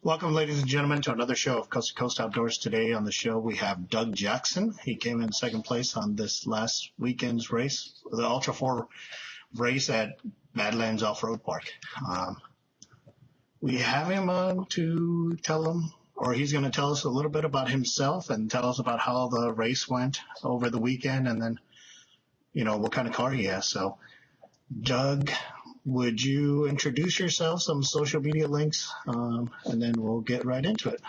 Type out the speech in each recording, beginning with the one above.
Welcome, ladies and gentlemen, to another show of Coast to Coast Outdoors. Today on the show, we have Doug Jackson. He came in second place on this last weekend's race, the Ultra 4 race at Badlands Off-Road Park. We have him on to tell him, or he's going to tell us a little bit about himself and tell us about how the race went over the weekend and then, what kind of car he has. So, Doug, would you introduce yourself, some social media links, and then we'll get right into it.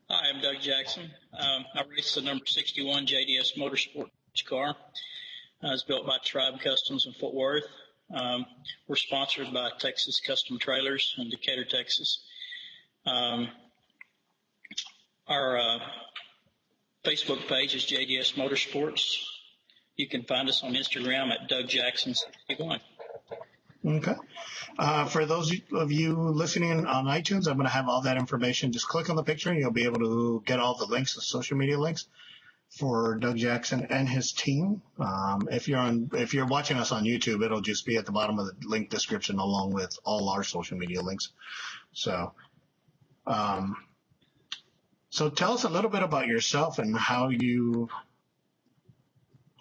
Hi, I'm Doug Jackson. I race the number 61 JDS motorsports car. It's built by Tribe Customs in Fort Worth. We're sponsored by Texas Custom Trailers in Decatur, Texas. Our Facebook page is JDS Motorsports. You can find us on Instagram at Doug Jackson61. Okay. For those of you listening on iTunes, I'm going to have all that information. Just click on the picture and you'll be able to get all the links, the social media links for Doug Jackson and his team. If you're watching us on YouTube, it'll just be at the bottom of the link description along with all our social media links. So tell us a little bit about yourself and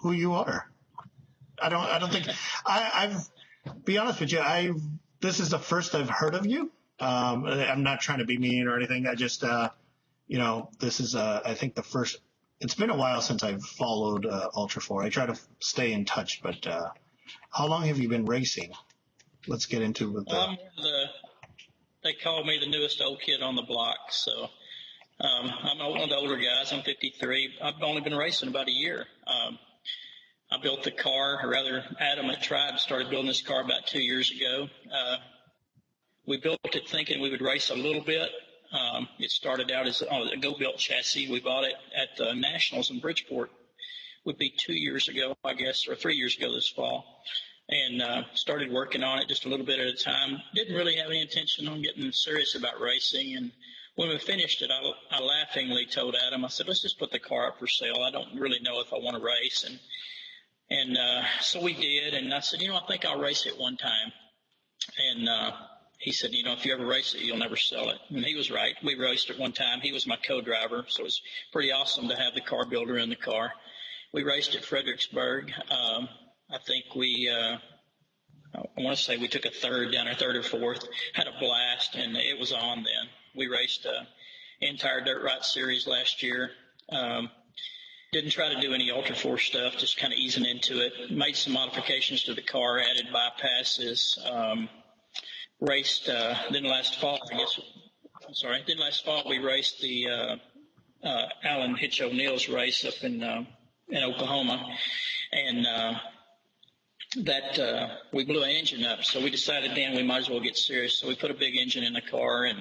who you are. I don't think I've be honest with you, this is the first I've heard of you. I'm not trying to be mean or anything. I just, this is, I think the first, it's been a while since I've followed Ultra 4. I try to stay in touch, but how long have you been racing? Let's get into it. They call me the newest old kid on the block. So I'm one of the older guys. I'm 53. I've only been racing about a year. I built the car, or rather Adam at Tribe started building this car about 2 years ago. We built it thinking we would race a little bit. It started out as a go-built chassis. We bought it at the Nationals in Bridgeport. Would be 2 years ago, I guess, or 3 years ago this fall. And started working on it just a little bit at a time. Didn't really have any intention on getting serious about racing. And when we finished it, I laughingly told Adam, I said, let's just put the car up for sale. I don't really know if I want to race. And so we did, and I said, I think I'll race it one time. And he said, if you ever race it, you'll never sell it. And he was right. We raced it one time. He was my co-driver, so it was pretty awesome to have the car builder in the car. We raced at Fredericksburg. I think I want to say we took a third or fourth, had a blast, and it was on then. We raced entire Dirt Right Series last year. Didn't try to do any Ultra 4 stuff, just kind of easing into it. Made some modifications to the car, added bypasses. Raced, didn't last fall, we raced the Alan Hitch O'Neill's race up in Oklahoma. And we blew an engine up, so we decided then we might as well get serious. So we put a big engine in the car and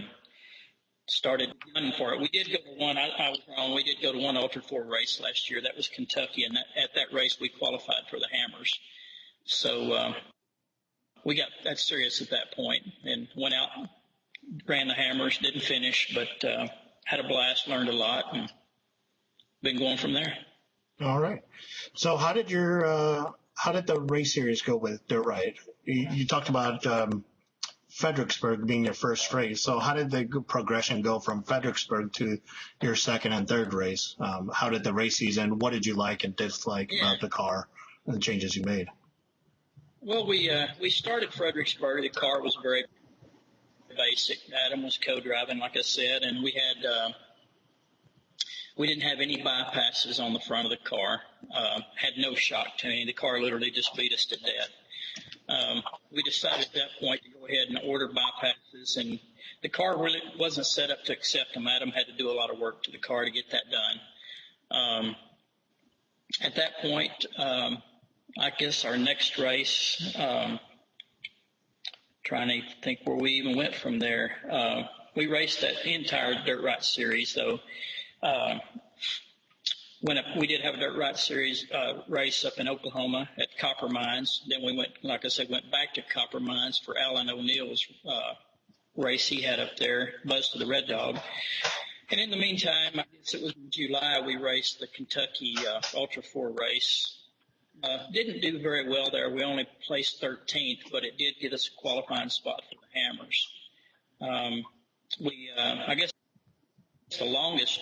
started running for it. We did go to one. I was wrong. We did go to one Ultra 4 race last year. That was Kentucky, and at that race we qualified for the Hammers. So we got that serious at that point and went out, ran the Hammers, didn't finish, but had a blast, learned a lot, and been going from there. All right. So how did the race series go with Dirt Right? You talked about Fredericksburg being your first race. So how did the progression go from Fredericksburg to your second and third race? How did the race season, what did you like and dislike about the car and the changes you made? Well, we started Fredericksburg. The car was very basic. Adam was co-driving, like I said, and we didn't have any bypasses on the front of the car. Had no shock tuning. The car literally just beat us to death. We decided at that point to go ahead and order bypasses, and the car really wasn't set up to accept them. Adam had to do a lot of work to the car to get that done. At that point, I guess our next race, trying to think where we even went from there. We raced that entire Dirt Right Series, though. We did have a Dirt Right Series race up in Oklahoma at Copper Mines. Then we went back to Copper Mines for Alan O'Neill's race he had up there, Buzz to the Red Dog. And in the meantime, I guess it was in July, we raced the Kentucky Ultra 4 race. Didn't do very well there. We only placed 13th, but it did get us a qualifying spot for the Hammers. I guess the longest,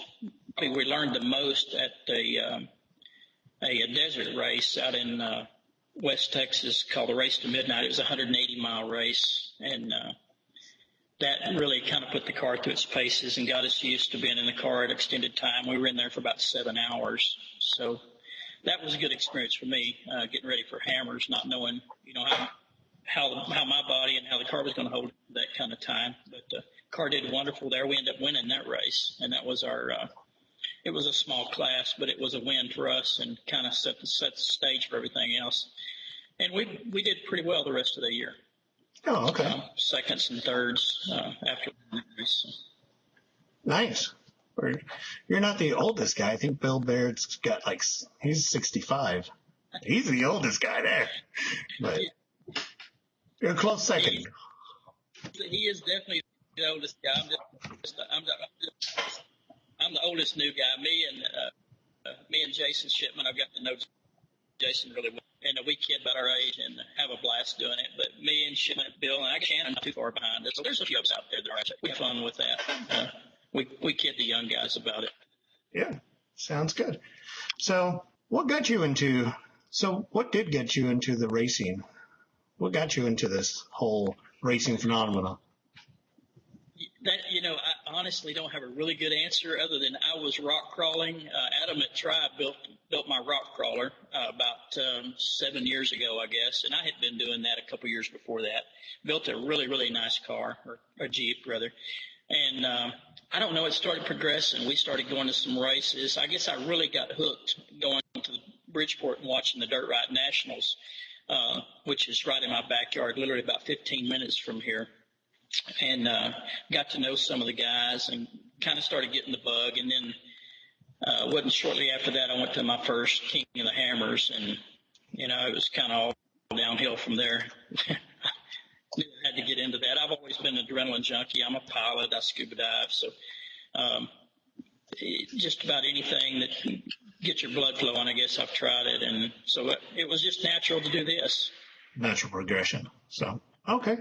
probably we learned the most at a desert race out in West Texas called the Race to Midnight. It was a 180-mile race, and that really kind of put the car through its paces and got us used to being in the car at extended time. We were in there for about 7 hours, so that was a good experience for me, getting ready for hammers, not knowing, how my body and how the car was going to hold that kind of time. But the car did wonderful there. We ended up winning that race, and that was our it was a small class, but it was a win for us and kind of set the stage for everything else. And we did pretty well the rest of the year. Oh, okay. Seconds and thirds after the race. Nice. You're not the oldest guy. I think Bill Baird's got he's 65. He's the oldest guy there. But you're a close second. He is definitely the oldest guy. I'm the oldest new guy. Me and Jason Shipman, I've got to know Jason really well. And we kid about our age and have a blast doing it. But me and Shipman, Bill, and I guess Shannon not too far behind us. So there's a few of us out there that are actually fun with that. We kid the young guys about it. Yeah, sounds good. So what did get you into the racing? What got you into this whole racing phenomenon? I honestly don't have a really good answer other than I was rock crawling. Adam at Tribe built my rock crawler about 7 years ago, I guess, and I had been doing that a couple years before that. Built a really, really nice car, or a Jeep, rather. And I don't know, it started progressing. We started going to some races. I guess I really got hooked going to Bridgeport and watching the Dirt Ride Nationals, which is right in my backyard, literally about 15 minutes from here. And got to know some of the guys and kind of started getting the bug. And then wasn't shortly after that I went to my first King of the Hammers, and it was kind of all downhill from there. I had to get into that. I've always been an adrenaline junkie. I'm a pilot. I scuba dive. So just about anything that can get your blood flowing, I guess I've tried it. And so it was just natural to do this. Natural progression. So, okay.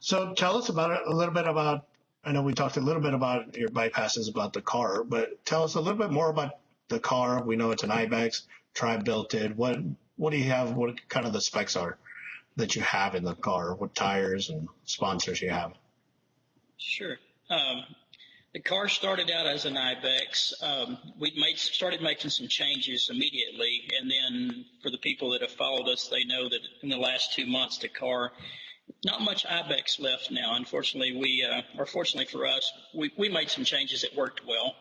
So tell us a little bit about, I know we talked a little bit about your bypasses about the car, but tell us a little bit more about the car. We know it's an Ibex, Tribe built it. What do you have? What kind of the specs are that you have in the car? What tires and sponsors you have? Sure. The car started out as an Ibex. We started making some changes immediately, and then for the people that have followed us, they know that in the last 2 months, the car, not much Ibex left now. Unfortunately, or fortunately for us, we made some changes that worked well.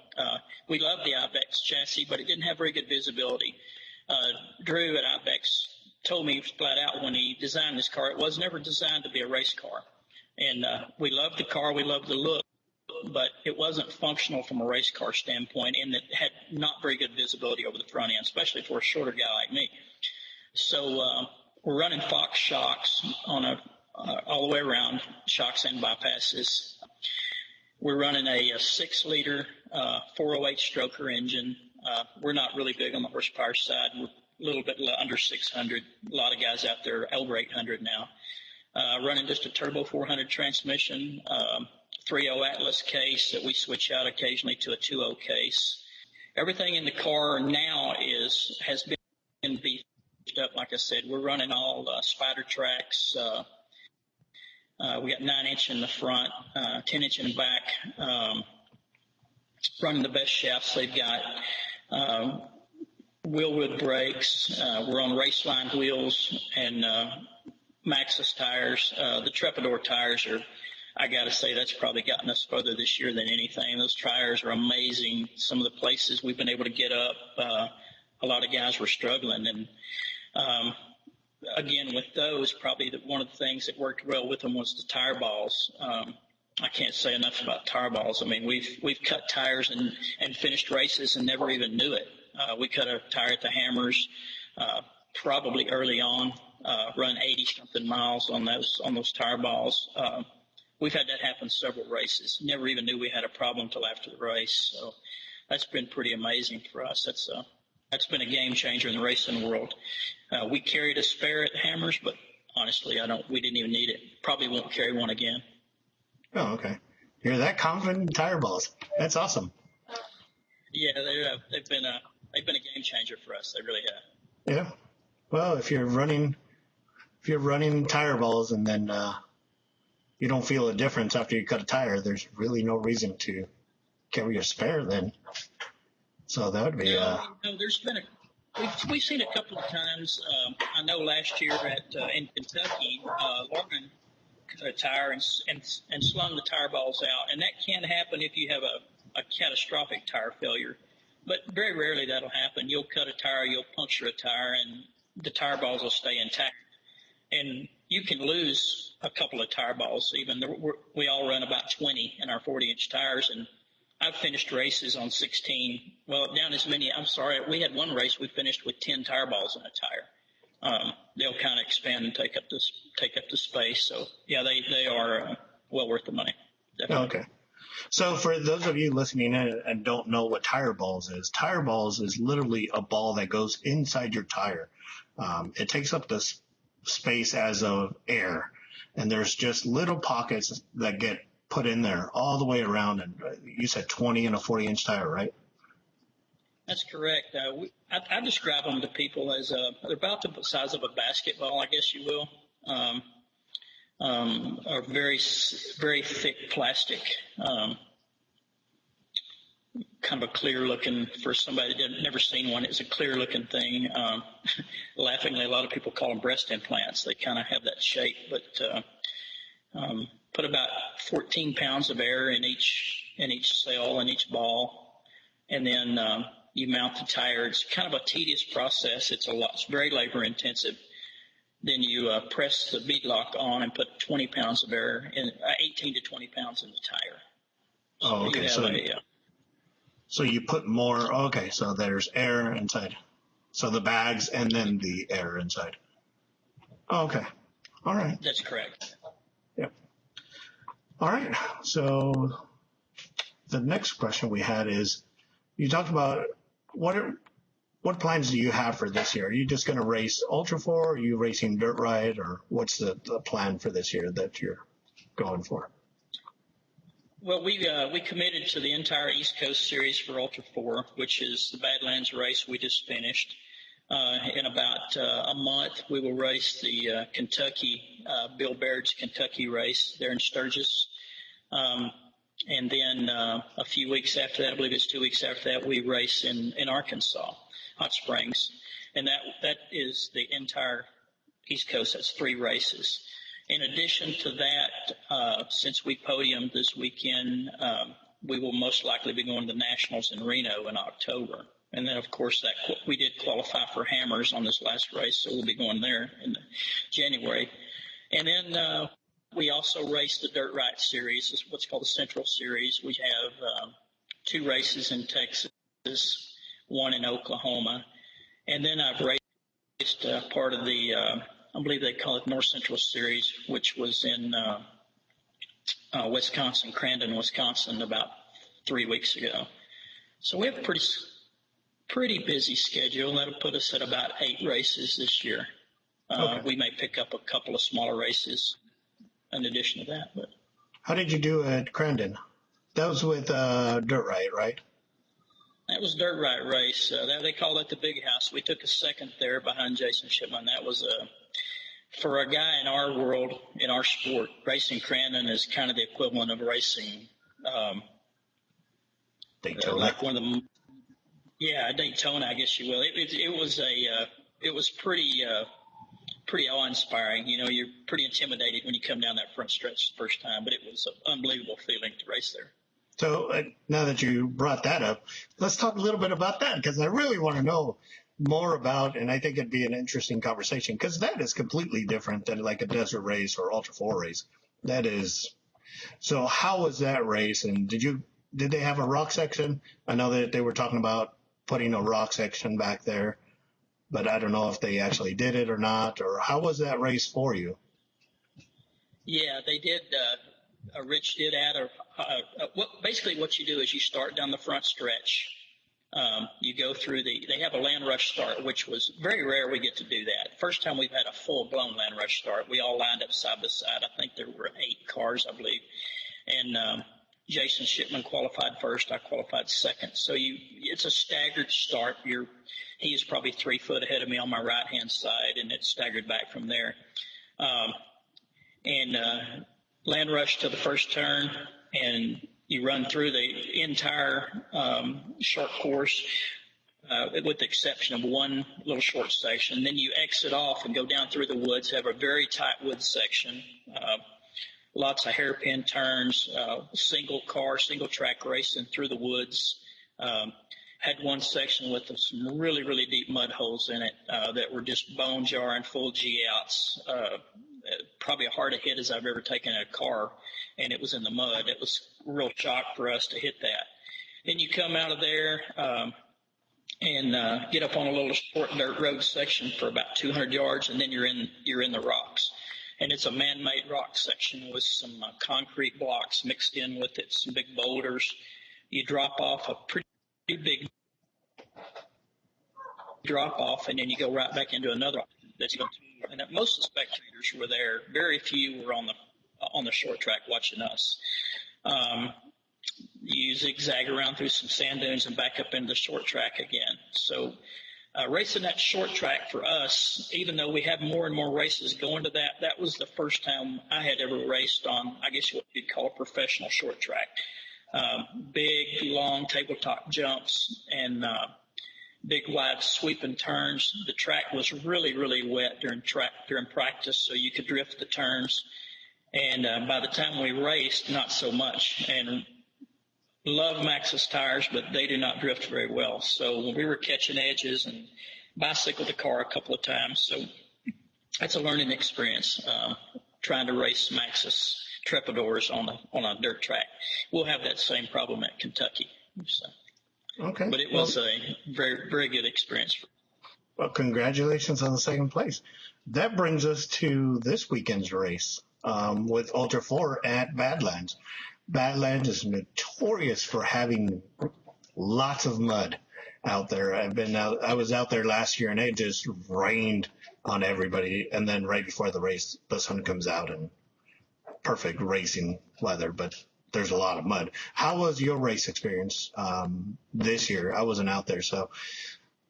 We loved the Ibex chassis, but it didn't have very good visibility. Drew at Ibex told me flat out when he designed this car, it was never designed to be a race car. And we loved the car, we loved the look, but it wasn't functional from a race car standpoint, and it had not very good visibility over the front end, especially for a shorter guy like me. So we're running Fox shocks on all the way around, shocks and bypasses. We're running a 6-liter 408 stroker engine. We're not really big on the horsepower side. We're a little bit under 600. A lot of guys out there are over 800 now. Running just a turbo 400 transmission, 3.0 Atlas case that we switch out occasionally to a 2.0 case. Everything in the car now has been beefed up. Like I said, we're running all spider tracks. We got 9-inch in the front, 10-inch in the back. Running the best shafts they've got. Wheelwood brakes. We're on Raceline wheels and Maxxis tires. The Trepador tires are, I got to say, that's probably gotten us further this year than anything. Those tires are amazing. Some of the places we've been able to get up, a lot of guys were struggling. And again, with those, probably one of the things that worked well with them was the tire balls. I can't say enough about tire balls. I mean, we've cut tires and finished races and never even knew it. We cut a tire at the Hammers probably early on, run 80-something miles on those tire balls. We've had that happen several races. Never even knew we had a problem until after the race. So that's been pretty amazing for us. That's been a game changer in the racing world. We carried a spare at Hammers, but honestly, we didn't even need it. Probably won't carry one again. Oh, okay. You're that confident in tire balls. That's awesome. Yeah, they've been a game changer for us. They really have. Yeah. Well, if you're running tire balls and then you don't feel a difference after you cut a tire, there's really no reason to carry a spare then. So that would be. There's been we've seen a couple of times. I know last year in Kentucky, Lauren cut a tire and slung the tire balls out, and that can happen if you have a catastrophic tire failure. But very rarely that'll happen. You'll cut a tire, you'll puncture a tire, and the tire balls will stay intact. And you can lose a couple of tire balls. Even we all run about 20 in our 40-inch tires, and I've finished races on 16. Well, down as many. I'm sorry, we had one race we finished with 10 tire balls in a tire. They'll kind of expand and take up the space. So yeah, they are well worth the money. Definitely. Okay. So for those of you listening in and don't know what tire balls is literally a ball that goes inside your tire. It takes up this space as of air, and there's just little pockets that get put in there all the way around. And you said 20 in a 40-inch tire, right? That's correct. I describe them to people as they're about the size of a basketball, I guess you will. Are very, very thick plastic, kind of a clear looking, for somebody that had never seen one, it's a clear looking thing. Laughingly, a lot of people call them breast implants. They kind of have that shape, but put about 14 pounds of air in each cell, in each ball. And then you mount the tire. It's kind of a tedious process. It's very labor intensive. Then you press the bead lock on and put 20 pounds of air in, 18 to 20 pounds in the tire. Oh, okay. So you put more. Okay, so there's air inside. So the bags and then the air inside. Oh, okay. All right. That's correct. Yep. All right. So the next question we had is, you talked about what plans do you have for this year? Are you just going to race Ultra 4? Or are you racing Dirt Ride? Or what's the plan for this year that you're going for? Well, we committed to the entire East Coast Series for Ultra 4, which is the Badlands race we just finished. In about a month, we will race the Kentucky, Bill Baird's Kentucky race there in Sturgis. And then a few weeks after that, I believe it's 2 weeks after that, we race in Arkansas, Hot Springs. And that is the entire East Coast. That's 3 races. In addition to that, since we podiumed this weekend, we will most likely be going to the Nationals in Reno in October. And then, of course, we did qualify for Hammers on this last race, so we'll be going there in January. And then we also raced the Dirt Ride Series. It's what's called the Central Series. We have 2 races in Texas, 1 in Oklahoma. And then I've raced part of the I believe they call it North Central Series, which was in Wisconsin, Crandon, Wisconsin, about 3 weeks ago. So we have a pretty busy schedule. That'll put us at about 8 races this year. Okay. We may pick up a couple of smaller races in addition to that. But how did you do at Crandon? That was with Dirt Ride, right? That was Dirt Ride race. They call that the Big House. We took a second there behind Jason Shipman. That was for a guy in our world, in our sport, racing Crandon is kind of the equivalent of racing Daytona. Like one of the, Daytona, I guess you will. It was pretty awe-inspiring. You know, you're pretty intimidated when you come down that front stretch the first time, but it was an unbelievable feeling to race there. So now that you brought that up, let's talk a little bit about that, because I really want to know more about, and I think it'd be an interesting conversation, because that is completely different than like a desert race or Ultra 4 race. That is. So how was that race, and did they have a rock section? I know that they were talking about putting a rock section back there, but I don't know if they actually did it or not, or how was that race for you? Yeah, they did. Rich did add basically what you do is you start down the front stretch. You go through they have a land rush start, which was very rare we get to do that. First time we've had a full-blown land rush start. We all lined up side by side. I think there were 8 cars, I believe. And Jason Shipman qualified first. I qualified second. So it's a staggered start. He is probably 3 foot ahead of me on my right-hand side, and it's staggered back from there. Land rush to the first turn, and you run through the entire short course with the exception of one little short section. Then you exit off and go down through the woods, have a very tight woods section, lots of hairpin turns, single track racing through the woods. Had one section with some really, really deep mud holes in it that were just bone jarring, full G-outs. Probably as hard a hit as I've ever taken in a car, and it was in the mud. It was a real shock for us to hit that. Then you come out of there and get up on a little short dirt road section for about 200 yards, and then you're in the rocks. And it's a man-made rock section with some concrete blocks mixed in with it, some big boulders. You drop off a pretty big drop off, and then you go right back into another. And most of the spectators were there. Very few were on the short track watching us. You zigzag around through some sand dunes and back up into the short track again. So racing that short track for us, even though we have more and more races going to that was the first time I had ever raced on, I guess what you'd call a professional short track. Big, long tabletop jumps and big, wide sweeping turns. The track was really, really wet during practice, so you could drift the turns. And by the time we raced, not so much. And love Maxxis tires, but they do not drift very well. So we were catching edges and bicycled the car a couple of times. So that's a learning experience, trying to race Maxxis Trepadors on a dirt track. We'll have that same problem at Kentucky. So. Okay. But it was a very, very good experience. Well, congratulations on the second place. That brings us to this weekend's race with Ultra 4 at Badlands. Badlands is notorious for having lots of mud out there. I was out there last year, and it just rained on everybody. And then right before the race, the sun comes out and perfect racing weather, but there's a lot of mud. How was your race experience this year? I wasn't out there, so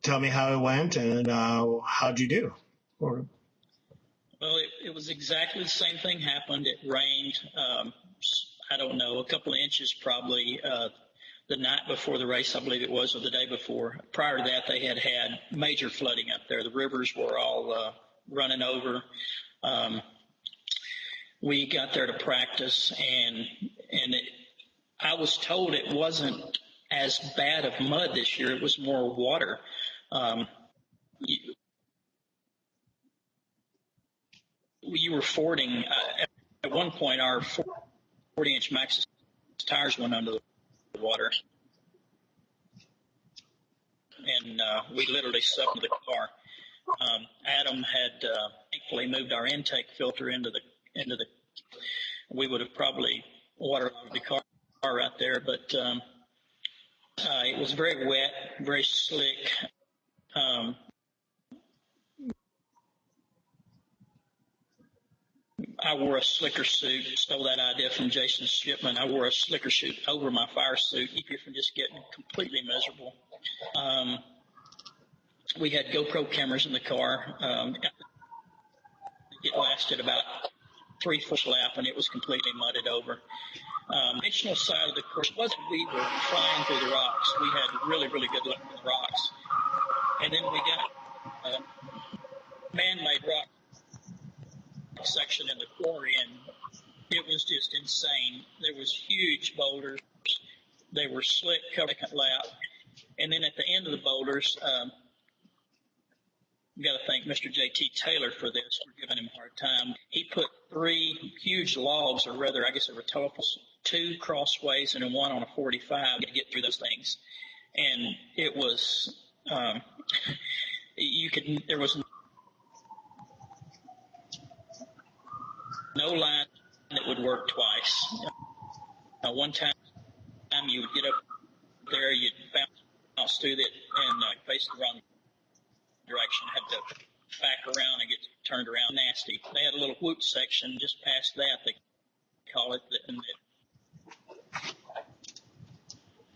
tell me how it went and how'd you do? Well, it was exactly the same thing happened. It rained, I don't know, a couple of inches probably the night before the race, I believe it was, or the day before. Prior to that, they had major flooding up there. The rivers were all running over. We got there to practice, and I was told it wasn't as bad of mud this year. It was more water. You were fording. At one point, our 40-inch Maxxis tires went under the water, and we literally sucked the car. Adam had thankfully moved our intake filter into the. We would have probably waterlogged the car right there, but it was very wet, very slick. I wore a slicker suit, stole that idea from Jason Shipman. I wore a slicker suit over my fire suit, keep you from just getting completely miserable. We had GoPro cameras in the car. It lasted about 3/4 lap, and it was completely mudded over. Dimensional side of the course wasn't we were flying through the rocks. We had really, really good luck with the rocks. And then we got a man-made rock section in the quarry, and it was just insane. There was huge boulders. They were slick, covered second lap. And then at the end of the boulders, we got to thank Mr. J.T. Taylor for this. We're giving him a hard time. He put 3 huge logs, or rather, I guess they were total, 2 crossways and then 1 on a 45 to get through those things. And it was, there was no line that would work twice. One time you would get up there, you'd bounce through it and face the wrong direction, had to back around and get turned around. Nasty. They had a little whoop section just past that, they call it, and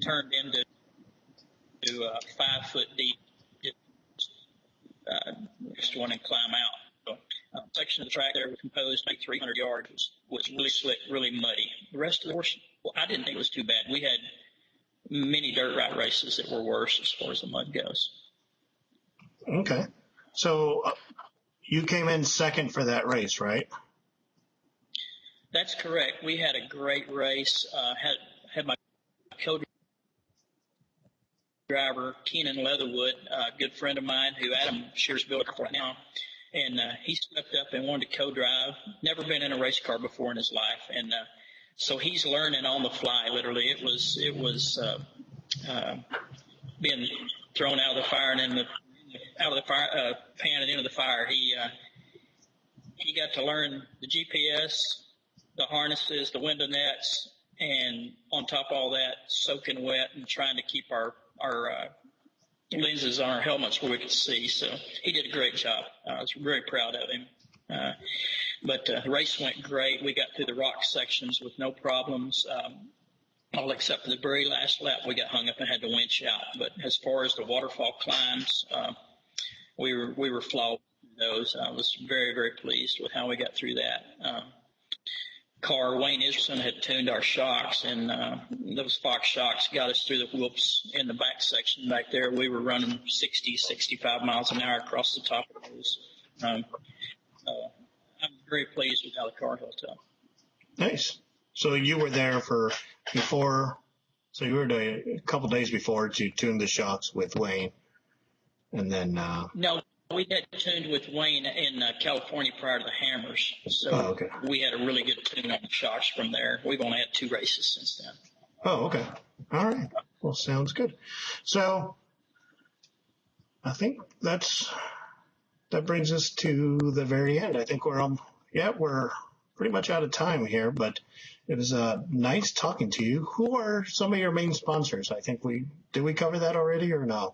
turned into a 5-foot deep just one and climb out. So, section of the track there was composed like 300 yards, was really slick, really muddy. The rest of the course, well, I didn't think it was too bad. We had many dirt ride races that were worse as far as the mud goes. Okay. So you came in second for that race, right? That's correct. We had a great race. Had my co-driver, Keenan Leatherwood, a good friend of mine who Adam shares built for right now. And he stepped up and wanted to co-drive. Never been in a race car before in his life. And so he's learning on the fly, literally. It was being thrown out of the fire and out of the fire pan and into the fire. He got to learn the GPS, the harnesses, the window nets, and on top of all that, soaking wet and trying to keep our lenses on our helmets where we could see. So he did a great job. I was very proud of him. But the race went great. We got through the rock sections with no problems. All except for the very last lap, we got hung up and had to winch out. But as far as the waterfall climbs, we were flawed in those. I was very, very pleased with how we got through that. Wayne Israelson had tuned our shocks, and those Fox shocks got us through the whoops in the back section back there. We were running 60, 65 miles an hour across the top of those. I'm very pleased with how the car held up. Nice. So you were there so you were there a couple days before to tune the shocks with Wayne, and then No, we had tuned with Wayne in California prior to the Hammers, so we had a really good tune on the shocks from there. We've only had 2 races since then. Oh, okay. All right. Well, sounds good. So I think that brings us to the very end. I think we're pretty much out of time here, but it was nice talking to you. Who are some of your main sponsors? I think did we cover that already or no?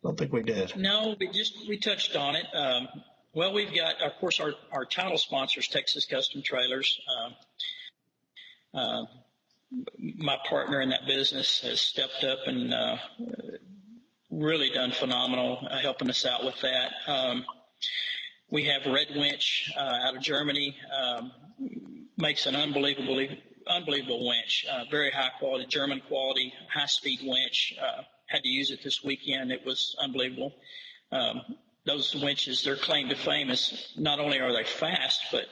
I don't think we did. No, we touched on it. Well, we've got, of course, our title sponsors, Texas Custom Trailers. My partner in that business has stepped up and really done phenomenal helping us out with that. We have Red Winch out of Germany. Makes an unbelievable winch, very high quality, German quality, high speed winch. Had to use it this weekend. It was unbelievable. Those winches, their claim to fame is not only are they fast, but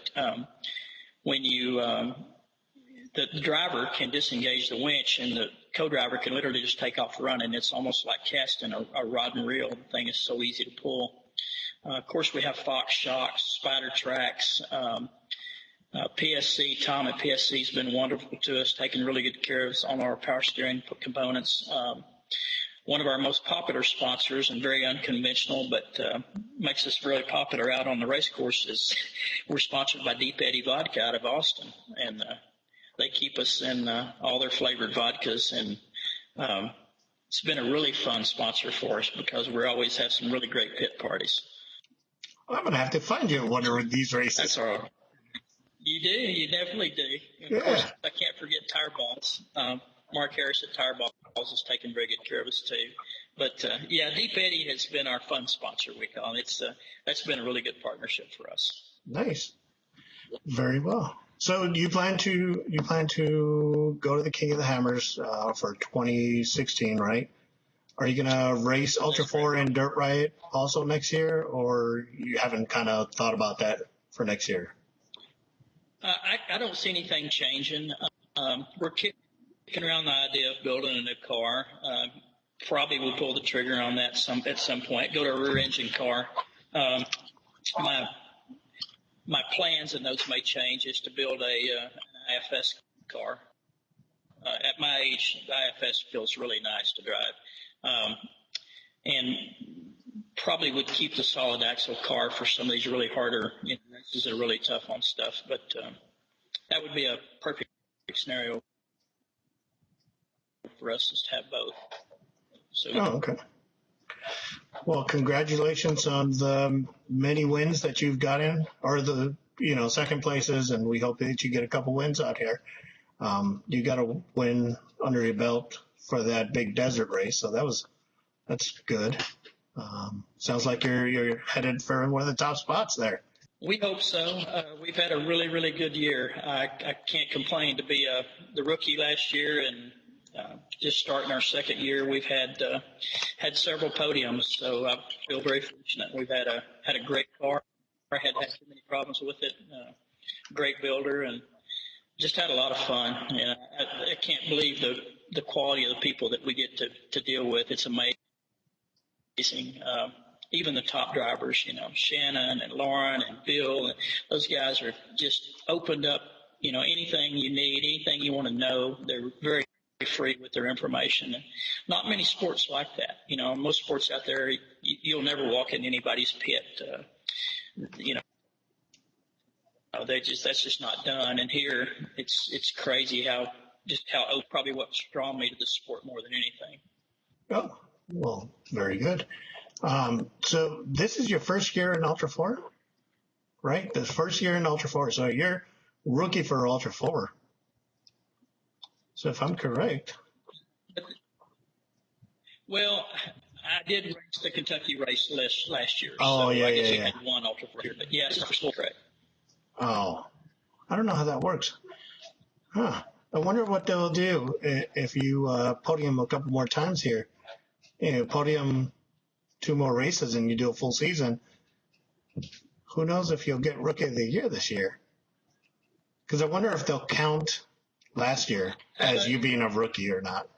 when the driver can disengage the winch and the co-driver can literally just take off running. It's almost like casting a rod and reel. The thing is so easy to pull. Of course, we have Fox shocks, Spider tracks, PSC. Tom at PSC has been wonderful to us, taking really good care of us on our power steering components. One of our most popular sponsors, and very unconventional, but makes us really popular out on the race course, is we're sponsored by Deep Eddy Vodka out of Austin, and they keep us in all their flavored vodkas, and it's been a really fun sponsor for us because we always have some really great pit parties. I'm going to have to find you at one of these races. That's all right. You do. You definitely do. And of course, I can't forget Tire Balls. Mark Harris at Tire Balls has taken very good care of us too. But Deep Eddy has been our fun sponsor. We call it. That's been a really good partnership for us. Nice. Very well. So you plan to go to the King of the Hammers for 2016, right? Are you going to race Ultra 4 and Dirt Riot also next year, or you haven't kind of thought about that for next year? I don't see anything changing. We're kicking around the idea of building a new car. Probably we'll pull the trigger on that at some point. Go to a rear engine car. My plans, and those may change, is to build an IFS car. At my age, the IFS feels really nice to drive. And probably would keep the solid axle car for some of these really harder races that are really tough on stuff. But that would be a perfect scenario for us, is to have both. So, okay. Well, congratulations on the many wins that you've gotten, or the second places, and we hope that you get a couple wins out here. You got a win under your belt for that big desert race. So that's good. Sounds like you're headed for one of the top spots there. We hope so. We've had a really, really good year. I can't complain to be the rookie last year, and just starting our second year, we've had several podiums. So I feel very fortunate. We've had a great car. I had too many problems with it. Great builder, and just had a lot of fun. And I can't believe the quality of the people that we get to deal with. It's amazing. Even the top drivers, Shannon and Lauren and Bill, and those guys are just opened up, anything you need, anything you want to know. They're very free with their information. And not many sports like that. Most sports out there, you'll never walk in anybody's pit. That's just not done. And here, it's crazy how probably what's drawn me to the sport more than anything. Oh, well, very good. So this is your first year in Ultra 4, right? The first year in Ultra 4. So you're rookie for Ultra 4. So if I'm correct. Well, I did race the Kentucky race last year. Oh, so yeah, I guess yeah. I had one Ultra 4 here. But yeah, it's for correct. Oh, I don't know how that works. Huh. I wonder what they'll do if you podium a couple more times here. Podium 2 more races and you do a full season. Who knows if you'll get Rookie of the Year this year? Because I wonder if they'll count last year as you being a rookie or not.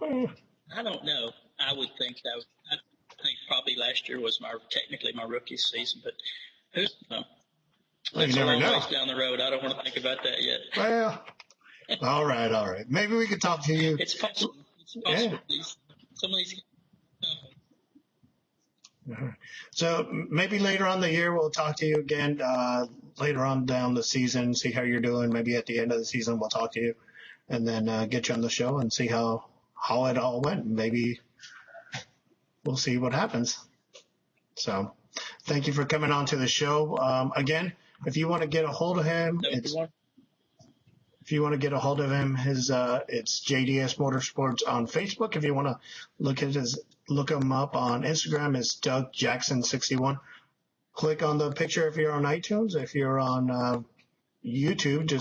I don't know. I would think that. I think probably last year was technically my rookie season, but who's knows? That's you never a long know. ways down the road. I don't want to think about that yet. Well, all right. Maybe we could talk to you. It's possible. Yeah. Some of these. So maybe later on the year we'll talk to you again. Later on down the season, see how you're doing. Maybe at the end of the season we'll talk to you, and then get you on the show and see how it all went. Maybe we'll see what happens. So, thank you for coming on to the show. Again, if you want to get a hold of him, it's JDS Motorsports on Facebook. If you want to look him up on Instagram, it's Doug Jackson 61. Click on the picture if you're on iTunes. If you're on YouTube,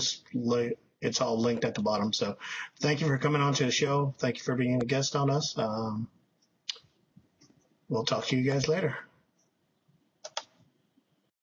it's all linked at the bottom. So thank you for coming on to the show. Thank you for being a guest on us. We'll talk to you guys later.